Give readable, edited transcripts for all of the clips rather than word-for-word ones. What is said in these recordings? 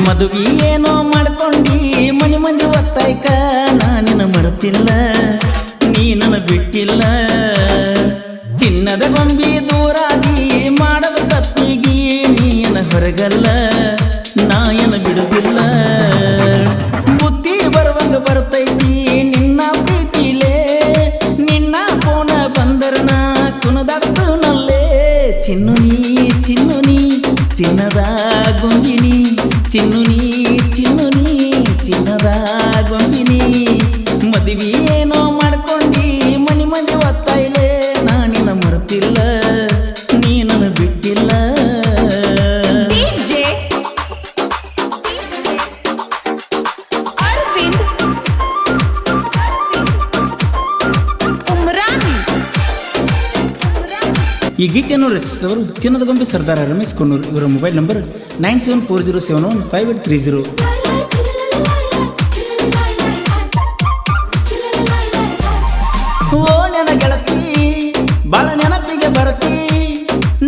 ಮದುವೆ ಏನೋ ಮಾಡ್ಕೊಂಡಿ ಮನಿ ಮಂದಿ ಒತ್ತಾಯ್ಕ ನಾನಿನ ಮರೆತಿಲ್ಲ ನೀ ನನ್ನ ಬಿಟ್ಟಿಲ್ಲ ಚಿನ್ನದ ಗೊಂಬಿ ದೂರಾದಿ ಮಾಡದ ತಪ್ಪಿಗಿ ನೀನ ಹೊರಗಲ್ಲ ನಾಯನ ಬಿಡುದಿಲ್ಲ ಬುದ್ಧಿ ಬರುವಂಗ ಬರ್ತೈತಿ ನಿನ್ನ ಪ್ರೀತಿಲೇ ನಿನ್ನ ಫೋನ ಬಂದರನ ಕುಣದಾಡ್ತನಲ್ಲೇ ಚಿನ್ನು ನೀ ಚಿನ್ನದ ಗೊಂಬಿನಿ ಚಿನ್ನು ನೀ ಚಿನ್ನದ ಗೊಂಬಿನಿ ಮದುವೆ ಏನೋ ಮಾಡ್ಕೊಂಡಿ ಮನಿ ಮಂದಿ ಒತ್ತಾಯಿಲೆ ನಾನಿನ ಮರೆತಿಲ್ಲ ನೀ ನನ್ನ ಬಿಟ್ಟಿಲ್ಲ ಈ ಗೀತೆಯನ್ನು ರಚಿಸಿದವರು ಚಿನ್ನದ ಗೊಂಬೆ ಸರ್ದಾರ ರಮೇಶ್ ಕೊನ್ನೂರು. ಇವರ ಮೊಬೈಲ್ ನಂಬರ್ 9740715830. ಓ ನನ್ನ ಗೆಳತಿ ಬಾಳ ನೆನಪಿಗೆ ಬರತಿ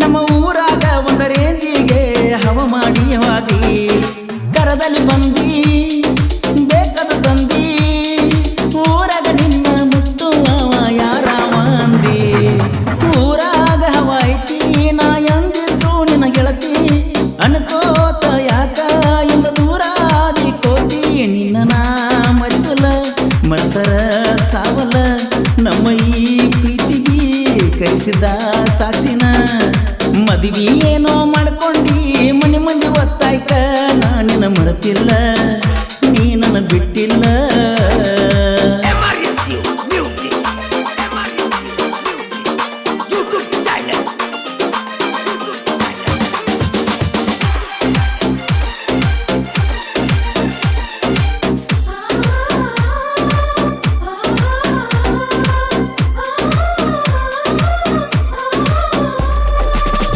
ನಮ್ಮ ಊರಾಗ ಒಂದ ರೇಂಜಿಗೆ ಹವ ಮಾಡಿ ವಾದಿ ಕರದಲ್ಲಿ ಬಂದಿ ಬೇಕಾದ ತಂದಿ ಊರಾಗ ನಿನ್ನ ಮುಟ್ಟು ಅವ ಯಾರವ ಅಂದಿ ಊರಾಗ ಹವ ಐತಿ ನಾ ಎಂದಿದ್ರು ನಿನ್ನ ಗೆಳತಿ ಅನ್ಕೋತ ಯಾಕ ಎಂದ ದೂರಾದಿ ಕೋತಿ ನಿನ್ನ ನಾ ಮರಿದಲ್ಲ ಮರ್ತರ ಸಾವಲ್ಲ ನಮ್ಮ ಈ ಪ್ರೀತಿಗೆ ಕೈಸಿದ ಸಾಕ್ಷಿನ ಮದುವೆ ಏನೋ ಮಾಡ್ಕೊಂಡಿ ಮನಿ ಮಂದಿ ಒತ್ತಾಯ್ಕ ನಾನಿನ ಮರೆತಿಲ್ಲ ನೀ ನನ್ನ ಬಿಟ್ಟಿಲ್ಲ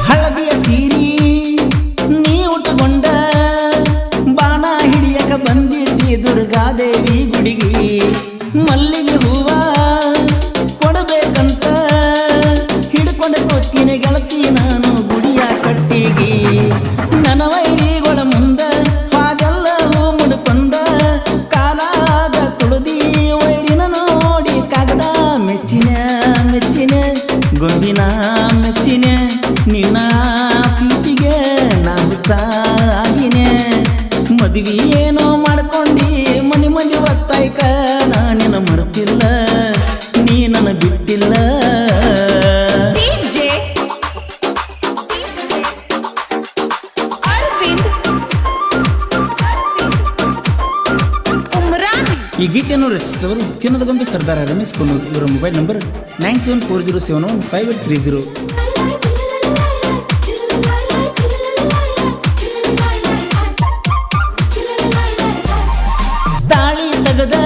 ಹಳದಿಯ ಸೀರಿ ನೀ ಉಟ್ಕೊಂಡ ಬಾಣ ಹಿಡಿಯಕ ಬಂದಿದ್ದಿ ದುರ್ಗಾದೇವಿ ಗುಡಿಗಿ ಮಲ್ಲಿಗೆ ಹೂವ ಕೊಡಬೇಕಂತ ಹಿಡ್ಕೊಂಡ ಕೊತ್ತಿನ ಗೆಳತಿ ನಾನು ಗುಡಿಯ ಕಟ್ಟಿಗಿ ನನ್ನ ವೈರಿಗಳ ಮುಂದ ಹಾಗೆಲ್ಲ ಹೂ ಮುಡ್ಕೊಂಡ ಕಾಲಾಗ ತುಳಿದಿ ವೈರಿನ ನೋಡಿ ಕಾಗದ ಮೆಚ್ಚಿನ ಗೊಂಬಿನ ಮೆಚ್ಚಿನ ನಿನ್ನ ಪ್ರೀತಿಗೆ ನಾವು ಆಗಿನೆ ಮದುವೆ ಏನೋ ಮಾಡ್ಕೊಂಡಿ ಮನಿ ಮಂದಿ ಒತ್ತಾಯ್ಕ ನಾನಿನ ಮರೆತಿಲ್ಲ ನೀ ನನ್ನ ಬಿಟ್ಟಿಲ್ಲ ಈ ಗೀತೆಯನ್ನು ರಚಿಸಿದವರು ಚಿನ್ನದ ಗೊಂಬೆ ಸರ್ದಾರ ರಮೇಶ್ ಕೊನ್ನೂರು. ಇವರ ಮೊಬೈಲ್ ನಂಬರ್ 9740715830. ತಾಳಿ ತಗದ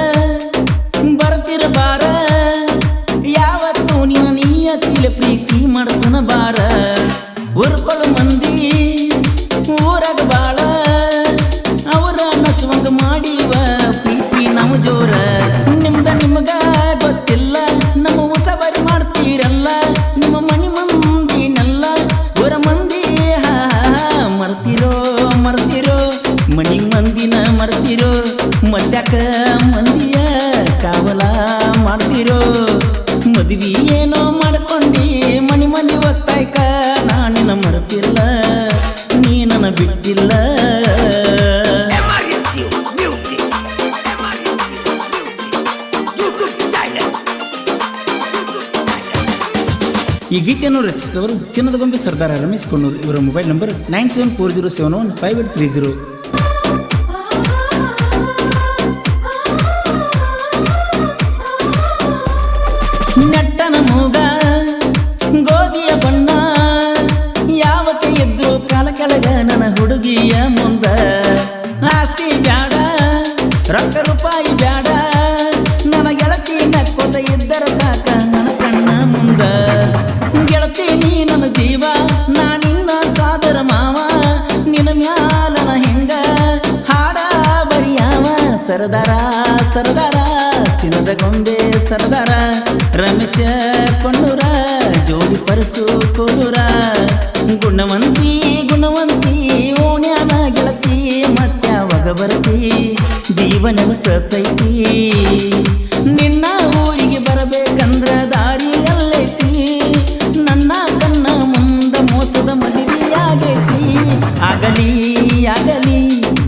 ಬರ್ತಿರ ಬಾರ ಯಾವತ್ತು ನಿನ್ನ ನೀಯತ್ತಿಲೆ ಪ್ರೀತಿ ಮಾಡ್ಕೊನ ಬಾರ ಉರ್ಕೊಳ್ಳು ಮಂದಿ ಊರಾಗ ಬಾಳ ಅವರ ನಚ್ಚುವಂಗ ಮಾಡಿವ ಪ್ರೀತಿ ನಾವು ಜೋರ ನಿಮಗ ಗೊತ್ತಿಲ್ಲ ನಮ್ಮ ಹೊಸಬರಿ ಮಾಡ್ತೀರಲ್ಲ ನಿಮ್ಮ ಮನಿ ಮಂದಿನೆಲ್ಲ ಊರ ಮಂದಿ ಮರ್ತಿರೋ ಮನಿ ಮಂದಿನ ಮರ್ತಿರೋ ಮದ್ಯಾಕ ಮಂದಿಯ ಕಾವಲ ಮಾಡ್ತಿರೋ ಮದುವೆ ಏನೋ ಮಾಡ್ಕೊಂಡಿ ಮನಿ ಮಂದಿ ಒತ್ತಾಯ್ಕ ನಾನಿನ ಮರೆತಿಲ್ಲ ನೀ ನನ್ನ ಬಿಟ್ಟಿಲ್ಲ ಈ ಗೀತೆಯನ್ನು ರಚಿಸಿದವರು ಚಿನ್ನದ ಗೊಂಬೆ ಸರ್ದಾರ ರಮೇಶ್ ಕೊನ್ನೂರು. ಇವರ ಮೊಬೈಲ್ ನಂಬರ್ 9740715830. ನೆಟ್ಟನ ಮೂಗ ಗೋಧಿಯ ಬಣ್ಣ ಯಾವಕ್ಕೆ ಎದ್ದು ಕಾಲ ಕೆಳಗ ನನ್ನ ಹುಡುಗಿಯ ಮುಂದ ಆಸ್ತಿ ಬ್ಯಾಡ ರೊಕ್ಕ ರೂಪಾಯಿ ಬ್ಯಾಡ ನನ್ನ ಗೆಳತಿ ನಕ್ಕೋತ ಇದ್ದರ ಸಾಕ ನನ್ನ ಕಣ್ಣ ಮುಂದ ಗೆಳತಿ ನೀ ನನ್ನ ಜೀವ ನಾನಿನ್ನ ಸಾದರ ಮಾವ ನಿನ್ನ ಮ್ಯಾಲನ ಹೆಂಗ ಹಾಡ ಬರಿಯಾವ सरदारा सरदारा चिन्नद ಗೊಂಬೆ सरदारा रमेश कोन्नूर जोड़ी परसु कोलूर गुणवंती गुणवंती ओण्याನ ಗೆಳತಿ ಮತ್ಯಾವ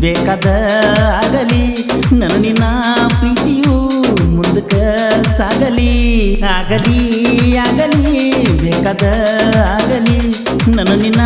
ಬೇಕಾದ ಆಗಲಿ ನನ್ನ ನಿನ್ನ ಪ್ರೀತಿಯು ಮುಂದಕ್ಕೆ ಸಾಗಲಿ ಆಗಲಿ ಆಗಲಿ ಬೇಕಾದ ಆಗಲಿ ನನ್ನ ನಿನ್ನ